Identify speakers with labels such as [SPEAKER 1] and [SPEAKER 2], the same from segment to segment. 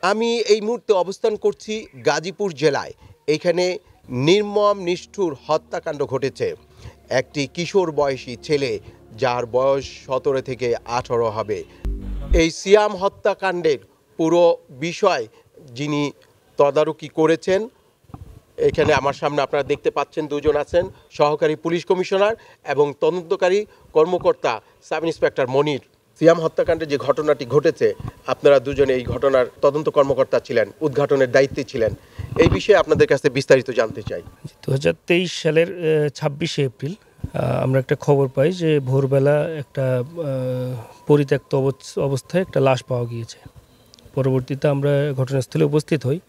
[SPEAKER 1] আমি এই মুহূর্তে অবস্থান করছি গাজীপুর জেলায়। এখানে নির্মম নিষ্ঠুর হত্যাকাণ্ড ঘটেছে। একটি কিশোর বয়সী ছেলে, যার বয়স 17 থেকে 18 হবে। এই সিয়াম হত্যাকাণ্ডের পুরো বিষয় যিনি তদারকি করেছেন, এখানে আমার সামনে আপনারা দেখতে পাচ্ছেন দুজন আছেন, সহকারী পুলিশ কমিশনার এবং তদন্তকারী কর্মকর্তা সাব ইন্সপেক্টর মনির। সিয়াম হত্যাকাণ্ডে যে ঘটনাটি ঘটেছে, আপনারা দুজনে এই ঘটনার তদন্ত কর্মকর্তা ছিলেন, উদ্ঘাটনের দায়িত্বে ছিলেন। এই বিষয়ে আপনাদের কাছে বিস্তারিত জানতে চাই।
[SPEAKER 2] 2023 সালের 26শে এপ্রিল আমরা একটা খবর পাই যে ভোরবেলা একটা পরিত্যক্ত অবস্থায় একটা লাশ পাওয়া গিয়েছে। পরবর্তীতে আমরা ঘটনাস্থলে উপস্থিত হই,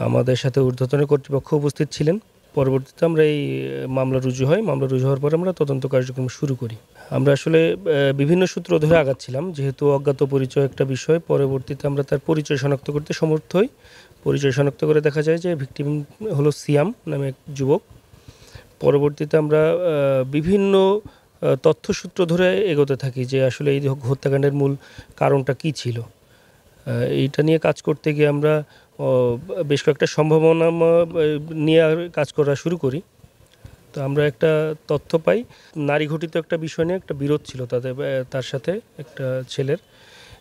[SPEAKER 2] আমাদের সাথে ঊর্ধ্বতন কর্তৃপক্ষ উপস্থিত ছিলেন। পরবর্তীতে আমরা এই মামলা রুজু হয়। মামলা রুজু হওয়ার পরে আমরা তদন্ত কার্যক্রম শুরু করি। আমরা আসলে বিভিন্ন সূত্র ধরে আগাচ্ছিলাম, যেহেতু অজ্ঞাত পরিচয় একটা বিষয়। পরবর্তীতে আমরা তার পরিচয় শনাক্ত করতে সমর্থ হই। পরিচয় শনাক্ত করে দেখা যায় যে ভিকটিম হলো সিয়াম নামে এক যুবক। পরবর্তীতে আমরা বিভিন্ন তথ্যসূত্র ধরে এগোতে থাকি যে আসলে এই হত্যাকাণ্ডের মূল কারণটা কী ছিল। এইটা নিয়ে কাজ করতে গিয়ে আমরা বেশ কয়েকটা সম্ভাবনা নিয়ে কাজ করা শুরু করি। তো আমরা একটা তথ্য পাই, নারী ঘটিত একটা বিষয় নিয়ে একটা বিরোধ ছিল তার সাথে একটা ছেলের।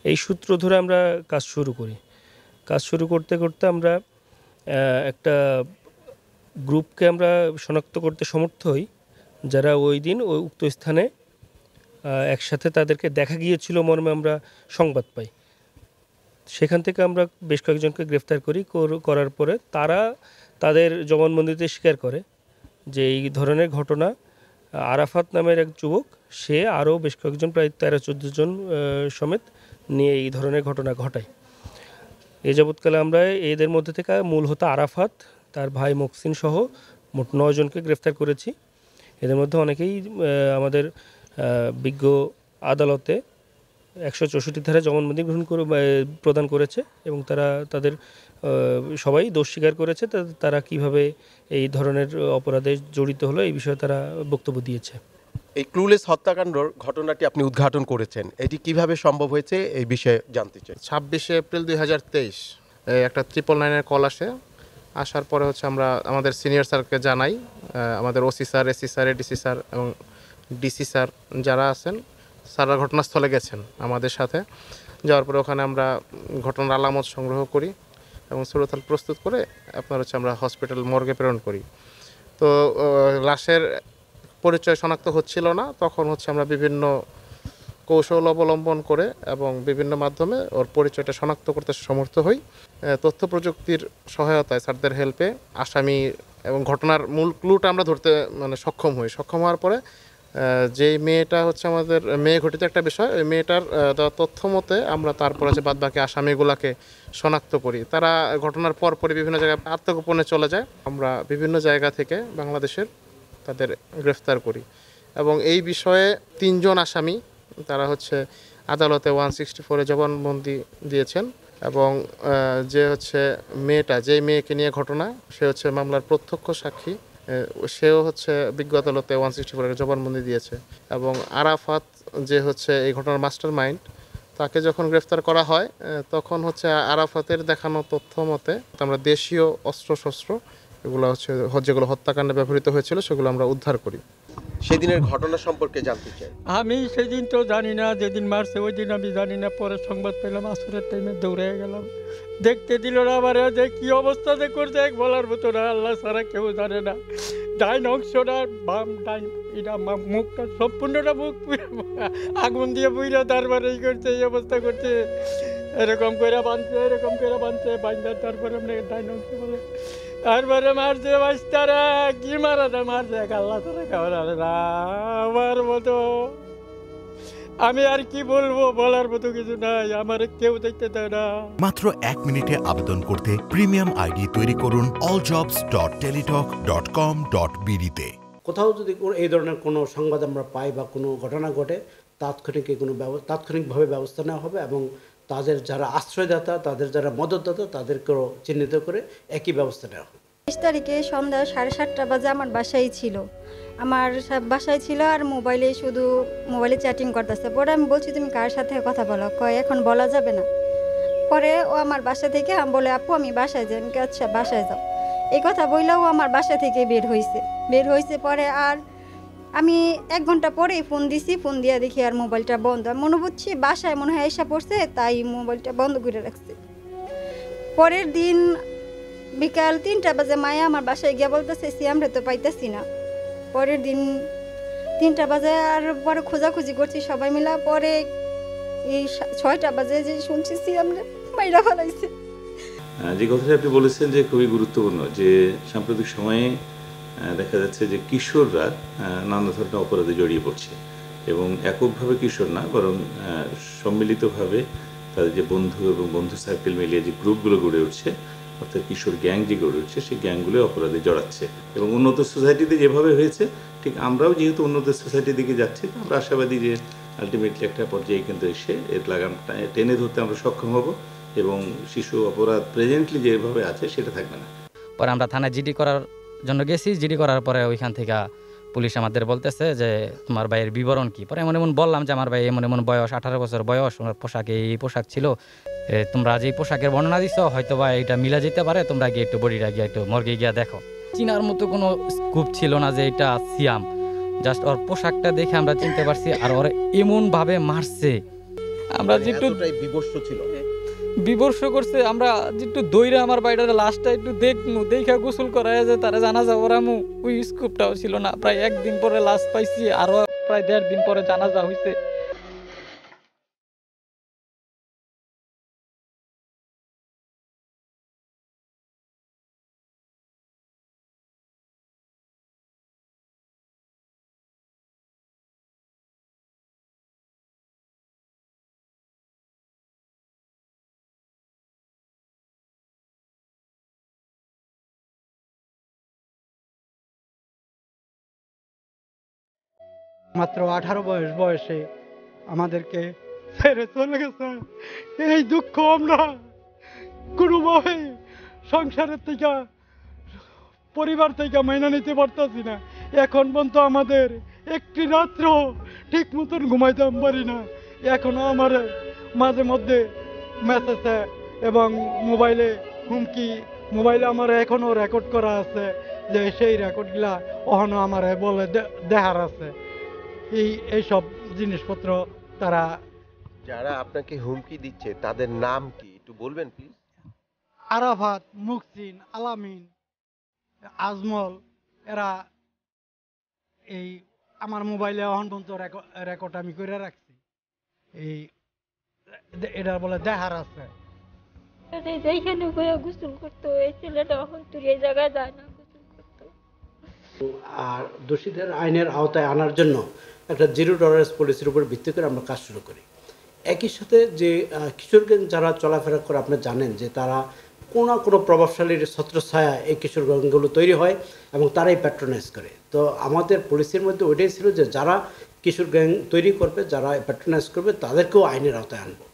[SPEAKER 2] এই সূত্র ধরে আমরা কাজ শুরু করি। কাজ শুরু করতে করতে আমরা একটা গ্রুপকে আমরা শনাক্ত করতে সমর্থ হই, যারা ওই দিন ওই উক্ত স্থানে একসাথে তাদেরকে দেখা গিয়েছিল মর্মে আমরা সংবাদ পাই। সেখান থেকে আমরা বেশ কয়েকজনকে গ্রেফতার করার পরে তারা তাদের জবানবন্দিতে স্বীকার করে যে এই ধরনের ঘটনা আরাফাত নামের এক যুবক, সে আরও বেশ কয়েকজন প্রায় 13-14 জন সমেত নিয়ে এই ধরনের ঘটনা ঘটায়। এ যাবৎকালে আমরা এদের মধ্যে থেকে মূল হতো আরাফাত, তার ভাই মকসিন সহ মোট 9 জনকে গ্রেফতার করেছি। এদের মধ্যে অনেকেই আমাদের বিজ্ঞ আদালতে 164 ধারায় জবানবন্দি প্রদান করেছে এবং তাদের সবাই দোষ স্বীকার করেছে। তারা কিভাবে এই ধরনের অপরাধে জড়িত হলো এই বিষয়ে তারা বক্তব্য দিয়েছে।
[SPEAKER 1] এই ক্লুলেস হত্যাকাণ্ডর ঘটনাটি আপনি উদ্ঘাটন করেছেন, এটি কিভাবে সম্ভব হয়েছে এই বিষয়ে জানতে চাই।
[SPEAKER 3] 26শে এপ্রিল 2023 একটা 999-এর কল আসার পরে আমরা আমাদের সিনিয়র স্যারকে জানাই। আমাদের OC sir, AC sir, ADC sir এবং ডিসি স্যার যারা আছেন, স্যাররা ঘটনাস্থলে গেছেন আমাদের সাথে। যাওয়ার পরে ওখানে আমরা ঘটনার আলামত সংগ্রহ করি এবং সুরতাল প্রস্তুত করে আমরা হসপিটাল মর্গে প্রেরণ করি। তো লাশের পরিচয় শনাক্ত হচ্ছিল না, তখন আমরা বিভিন্ন কৌশল অবলম্বন করে এবং বিভিন্ন মাধ্যমে ওর পরিচয়টা শনাক্ত করতে সমর্থ হই। তথ্য প্রযুক্তির সহায়তায় স্যারদের হেল্পে আসামি এবং ঘটনার মূল ক্লুটা আমরা ধরতে সক্ষম হওয়ার পরে যেই মেয়েটা আমাদের মেয়ে ঘটিত একটা বিষয়, ওই মেয়েটার তথ্য মতে আমরা তারপরে বাদবাকি আসামিগুলাকে শনাক্ত করি। তারা ঘটনার পরপরই বিভিন্ন জায়গায় আত্মগোপনে চলে যায়। আমরা বিভিন্ন জায়গা থেকে বাংলাদেশের তাদের গ্রেফতার করি এবং এই বিষয়ে 3 জন আসামি তারা আদালতে 164-এ জবানবন্দি দিয়েছেন এবং যে মেয়েটা, যেই মেয়েকে নিয়ে ঘটনা, সে মামলার প্রত্যক্ষ সাক্ষী, সেও বিজ্ঞ আদালতে 164-এর জবানবন্দি দিয়েছে। এবং আরাফাত যে এই ঘটনার মাস্টার মাইন্ড, তাকে যখন গ্রেফতার করা হয় তখন আরাফাতের দেখানো তথ্য মতে আমরা দেশীয় অস্ত্রশস্ত্র এগুলো যেগুলো হত্যাকাণ্ডে ব্যবহৃত হয়েছিল সেগুলো আমরা উদ্ধার করি।
[SPEAKER 1] সেদিনের ঘটনা সম্পর্কে জানতে চাই।
[SPEAKER 4] আমি সেদিন তো জানি না, যেদিন মারছে ওই দিন আমি জানি না। পরে সংবাদ পেলাম, আসরের টাইমে দৌড়ে গেলাম, দেখতে দিল না আমার যে কী অবস্থাতে করছে বলার মতো না। আল্লাহ ছাড়া কেউ জানে না। ডাইন অংশটা, বাম ডাইন এটা মুখটা সম্পূর্ণটা মুখ আগুন দিয়ে বুইরা তারপরে এই করছে, এই অবস্থা করছে, এরকম করে বাঁধছে বাইন্দার। তারপরে আমরা ডাইন অংশ বলে তারপরে মারছে বাচ্চারা, কি মারাটা মারছে আল্লাহ তারা খাওয়া আমার মতো। আমি আর কি বলবো, বলার মতো কিছু নাই, আমার কেউ দেখতে দেয় না।
[SPEAKER 5] মাত্র 1 মিনিটে আবেদন করতে প্রিমিয়াম আইডি তৈরি করুন alljobs.teletalk.com.bd তে।
[SPEAKER 6] কোথাও যদি এই ধরনের কোনো সংবাদ আমরা পাই বা কোনো ঘটনা ঘটে, তাৎক্ষণিকভাবে ব্যবস্থা নেওয়া হবে এবং তাদের যারা আশ্রয়দাতা, তাদের যারা মদতদাতা, তাদেরকেও চিহ্নিত করে একই ব্যবস্থা নেওয়া হবে।
[SPEAKER 7] 23 তারিখে সন্ধ্যা 7:30 বাজে আমার বাসায় ছিল আর মোবাইলে চ্যাটিং করতেছে। পরে আমি বলছি, তুমি কার সাথে কথা বলো? কয় এখন বলা যাবে না। পরে ও আমার বাসা থেকে বলে আপু আমি বাসায় যাই। আমি বলি, আচ্ছা বাসায় যাও। এই কথা বললেও আমার বাসা থেকে বের হয়েছে পরে। আর আমি 1 ঘন্টা পরেই ফোন দিছি, ফোন দিয়ে দেখি আর মোবাইলটা বন্ধ। আমি মনে বুঝছি বাসায় মনে হয় এসে পড়ছে, তাই মোবাইলটা বন্ধ করে রাখছে। পরের দিন বিকাল 3টা বাজে মায়া আমার বাসায় গিয়ে বলতেছে সিয়ামরে তো পাইতেছি না। পরের দিন 3টা বাজে আর পরে খোঁজাখুঁজি করছি সবাই মিলা। পরে এই 6টা বাজে যে শুনছি সিয়ামরে মাইরা ফেলাইছে।
[SPEAKER 8] যে কথাটা আপনি বলেছেন যে খুবই গুরুত্বপূর্ণ, যে সাম্প্রতিক সময়ে দেখা যাচ্ছে যে কিশোররা নানা ধরনের অপরাধে জড়িয়ে পড়ছে, এবং এককভাবে কিশোর না, বরং সম্মিলিতভাবে তাদের যে বন্ধু এবং বন্ধু সার্কেল মিলিয়ে যে গ্রুপগুলো গড়ে উঠছে, অর্থাৎ কিশোর গ্যাং যে গড়ে উঠছে, সেই গ্যাংগুলো অপরাধে জড়াচ্ছে। এবং উন্নত সোসাইটিতে যেভাবে হয়েছে, ঠিক আমরাও যেহেতু উন্নত সোসাইটির দিকে যাচ্ছি, আমরা আশাবাদী যে আলটিমেটলি একটা পর্যায়ে কিন্তু এসে এর লাগামটা টেনে ধরতে আমরা সক্ষম হব, এবং শিশু অপরাধ প্রেজেন্টলি যেভাবে আছে সেটা থাকবে না।
[SPEAKER 9] পরে আমরা থানায় জিডি করার জন্য গেছি। জিডি করার পরে ওইখান থেকে পুলিশ আমাদের বলতেছে যে তোমার ভাইয়ের বিবরণ কি। পরে এমন বললাম যে আমার ভাই এমন বয়স, 18 বছর বয়স, ওনার পোশাকে এই পোশাক ছিল, তোমরা যে পোশাকের বর্ণনা দিচ্ছ হয়তো বা এটা মিলা যেতে পারে, তোমরা গিয়ে একটু বডিটা গিয়ে একটু মর্গে গিয়ে দেখো। চিনার মতো কোনো স্কুপ ছিল না যে এটা সিয়াম। জাস্ট ওর পোশাকটা দেখে আমরা চিনতে পারছি। আর ওর এমনভাবে মারছে, আমরা যেটু
[SPEAKER 1] বিবর্ষ ছিল,
[SPEAKER 9] বিবর্ষ করছে, আমরা যেটু দইরা আমার বাইরের লাশটা একটু দেখা গোসল করায় যে তারা জানাজা ওরামু, ওই স্কুপটাও ছিল না। প্রায় 1 দিন পরে লাশ পাইছি, আরো প্রায় 1.5 দিন পরে জানাজা হয়েছে।
[SPEAKER 4] মাত্র 18 বয়সে আমাদেরকে ছেড়ে চলে গেছে। এই দুঃখ আমরা কোনোভাবে সংসারের থেকে, পরিবার থেকে মাইনা নিতে পারতাছি না। এখন পর্যন্ত আমাদের একটি রাত্র ঠিক মতন ঘুমাইতে পারি না। এখনো আমার মাঝে মধ্যে মেসেজে এবং মোবাইলে হুমকি, মোবাইলে আমার এখনো রেকর্ড করা আছে, যে সেই রেকর্ডগুলা এখনো আমার বলে দেখার আছে। এইসব জিনিসপত্র তারা,
[SPEAKER 1] যারা আপনাকে হুমকি দিচ্ছে তাদের নাম কি একটু বলবেন প্লিজ?
[SPEAKER 4] আরাফাত, মুহসিন, আলামিন, আজমল, এরা এই আমার মোবাইলে এখন পর্যন্ত রেকর্ড আমি করে রাখছি। এই এটা বলে দেখার আছে।
[SPEAKER 10] যেখানে গোসল করতো এই ছেলেটা এখন তুই এই জায়গায় যায় না, গোসল করতো।
[SPEAKER 6] আর দোষীদের আইনের আওতায় আনার জন্য একটা 0 টলারেন্স পলিসির উপর ভিত্তি করে আমরা কাজ শুরু করি। একই সাথে যে কিশোর গ্যাং যারা চলাফেরা করে, আপনি জানেন যে তারা কোনো প্রভাবশালীর ছত্রছায়া এই কিশোর গ্যাংগুলো তৈরি হয় এবং তারাই প্যাট্রোনাইজ করে। তো আমাদের পলিসির মধ্যে ওইটাই ছিল যে যারা কিশোর গ্যাং তৈরি করবে, যারা প্যাট্রোনাইজ করবে, তাদেরকেও আইনের আওতায় আনবো।